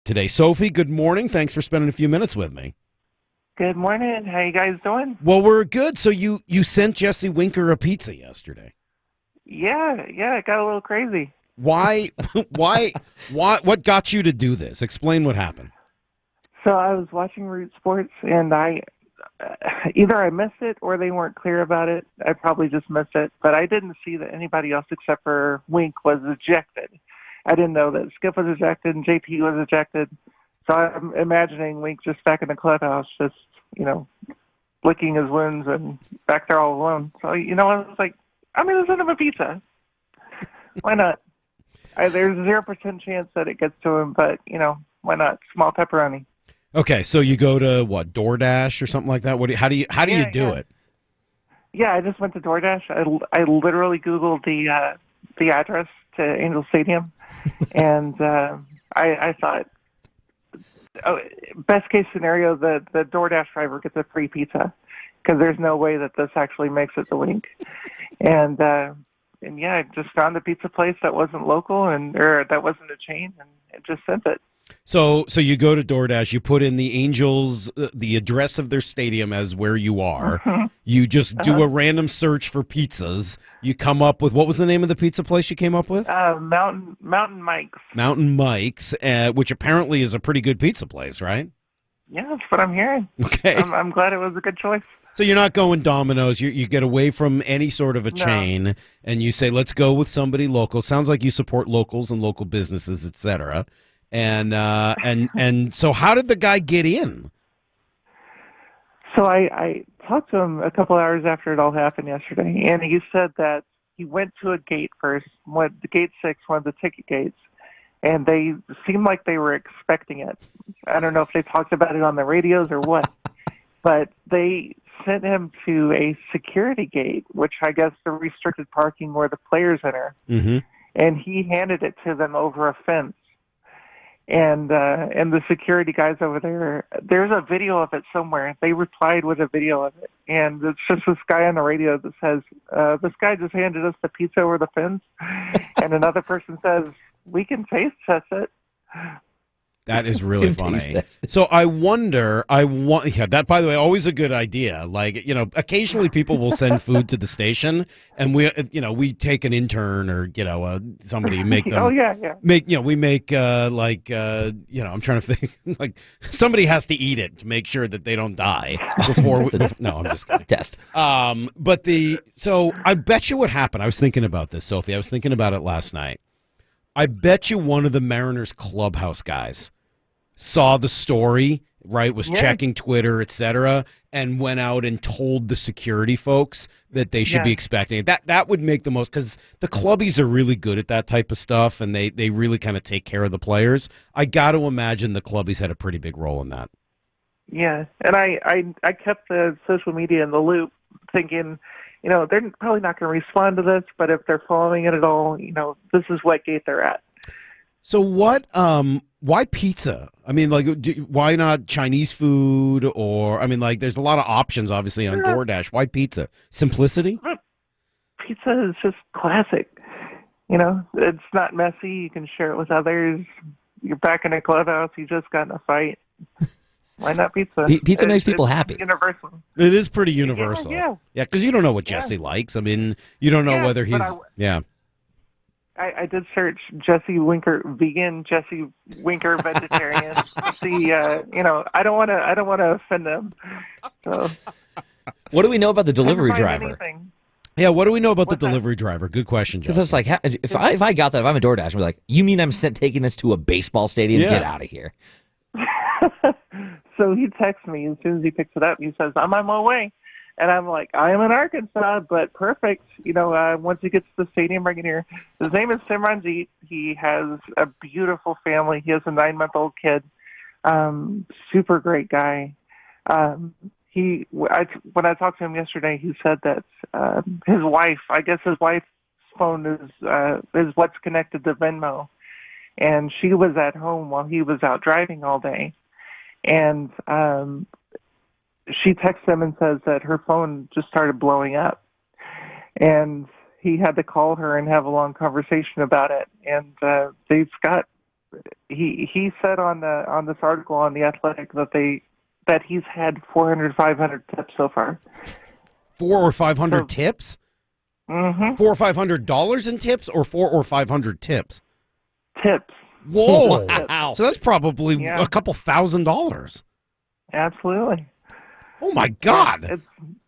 today. Sofie, good morning. Thanks for spending a few minutes with me. Good morning. How you guys doing? Well, we're good. So you sent Jesse Winker a pizza yesterday. Yeah, it got a little crazy. Why? why? What got you to do this? Explain what happened. So I was watching Root Sports, and either I missed it or they weren't clear about it. I probably just missed it, but I didn't see that anybody else except for Wink was ejected. I didn't know that Skip was ejected and JP was ejected. So I'm imagining Wink just back in the clubhouse, just licking his wounds and back there all alone. So I was like, I'm going to send him a pizza. Why not? There's 0% chance that it gets to him, but, why not? Small pepperoni. Okay, so you go to what, DoorDash or something like that? How do you do it? Yeah, I just went to DoorDash. I literally Googled the address to Angel Stadium, and I thought, best case scenario, the DoorDash driver gets a free pizza because there's no way that this actually makes it the Wink. And yeah, I just found a pizza place that wasn't local or that wasn't a chain, and it just sent it. So you go to DoorDash, you put in the Angels, the address of their stadium as where you are. Mm-hmm. You just do a random search for pizzas. You come up with, what was the name of the pizza place you came up with? Mountain Mike's. Mountain Mike's, which apparently is a pretty good pizza place, right? Yeah, that's what I'm hearing. Okay. I'm glad it was a good choice. So you're not going Domino's. You get away from any sort of a chain, and you say, let's go with somebody local. It sounds like you support locals and local businesses, et cetera. And so how did the guy get in? So I talked to him a couple hours after it all happened yesterday, and he said that he went to a gate first, went to gate 6, one of the ticket gates, and they seemed like they were expecting it. I don't know if they talked about it on the radios or what, but they sent him to a security gate, which I guess the restricted parking where the players enter, and he handed it to them over a fence. And the security guys over there, there's a video of it somewhere. They replied with a video of it. And it's just this guy on the radio that says, this guy just handed us the pizza over the fence. And another person says, we can taste test it. That is really funny. So I wonder, that, by the way, always a good idea. Like, occasionally people will send food to the station, and we take an intern or, somebody make them. Oh, yeah. We make, I'm trying to think, like, somebody has to eat it to make sure that they don't die before. No, I'm just kidding. Test. So I bet you what happened. I was thinking about this, Sophie. I was thinking about it last night. I bet you one of the Mariners clubhouse guys saw the story, right, was checking Twitter, etc., and went out and told the security folks that they should be expecting it. That would make the most, because the clubbies are really good at that type of stuff, and they really kind of take care of the players. I got to imagine the clubbies had a pretty big role in that. Yeah, and I kept the social media in the loop thinking, they're probably not going to respond to this, but if they're following it at all, this is what gate they're at. So why pizza? I mean, like, why not Chinese food? Or, I mean, like, there's a lot of options, obviously, on DoorDash. Why pizza? Simplicity? Pizza is just classic. It's not messy. You can share it with others. You're back in a clubhouse. You just got in a fight. Why not pizza? Pizza makes people happy. Universal. It is pretty universal. Yeah, because you don't know what Jesse likes. I mean, you don't know whether he's I did search Jesse Winker vegan, Jesse Winker vegetarian. See, I don't want to offend them. So, what do we know about the delivery driver? Anything. Yeah, what do we know about the delivery driver? Good question, Justin. Because I was like, if I got that, if I'm a DoorDash, I'd be like, you mean I'm taking this to a baseball stadium? Yeah. Get out of here. So he texts me as soon as he picks it up. He says, I'm on my way. And I'm like, I am in Arkansas, but perfect. Once he gets to the stadium, bring it here. His name is Simranjeet. He has a beautiful family. He has a 9-month-old kid. Super great guy. When I talked to him yesterday, he said that his wife's phone is what's connected to Venmo. And she was at home while he was out driving all day. And she texts him and says that her phone just started blowing up. And he had to call her and have a long conversation about it. And they've got he said on this article on The Athletic that he's had 400, 500 tips so far. 400 or 500 tips? Mm-hmm. $400 or $500 in tips, or 400 or 500 tips? Tips. Whoa! Wow. So that's probably a couple $1,000s. Absolutely. Oh my God!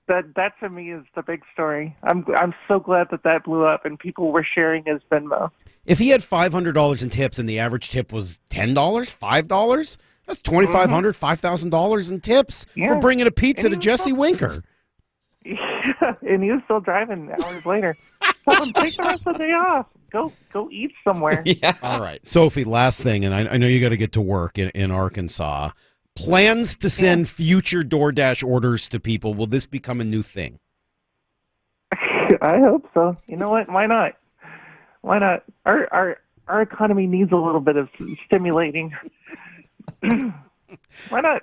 That to me is the big story. I'm so glad that blew up and people were sharing his Venmo. If he had $500 in tips and the average tip was $10, $5, that's $2,500, $5,000 in tips for bringing a pizza to Jesse Winker. Yeah, and he was still driving hours later. Tell him, take the rest of the day off. Go eat somewhere. Yeah. All right, Sophie. Last thing, and I know you got to get to work in Arkansas. Plans to send future DoorDash orders to people. Will this become a new thing? I hope so. You know what? Why not? Why not? Our economy needs a little bit of stimulating. Why not?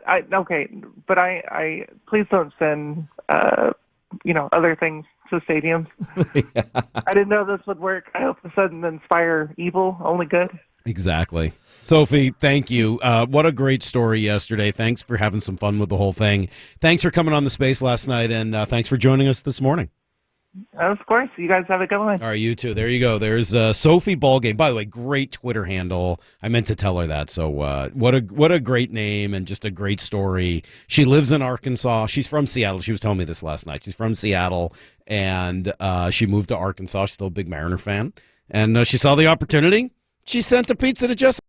But I please don't send other things to stadiums. I didn't know this would work. I hope this doesn't inspire evil, only good. Exactly. Sophie, thank you. What a great story yesterday. Thanks for having some fun with the whole thing. Thanks for coming on the space last night, and thanks for joining us this morning. Of course. You guys have a good one. All right, you too. There you go. There's Sofie Ballgame. By the way, great Twitter handle. I meant to tell her that. So what a great name and just a great story. She lives in Arkansas. She's from Seattle. She was telling me this last night. She's from Seattle, and she moved to Arkansas. She's still a big Mariner fan. And she saw the opportunity. She sent a pizza to Jesse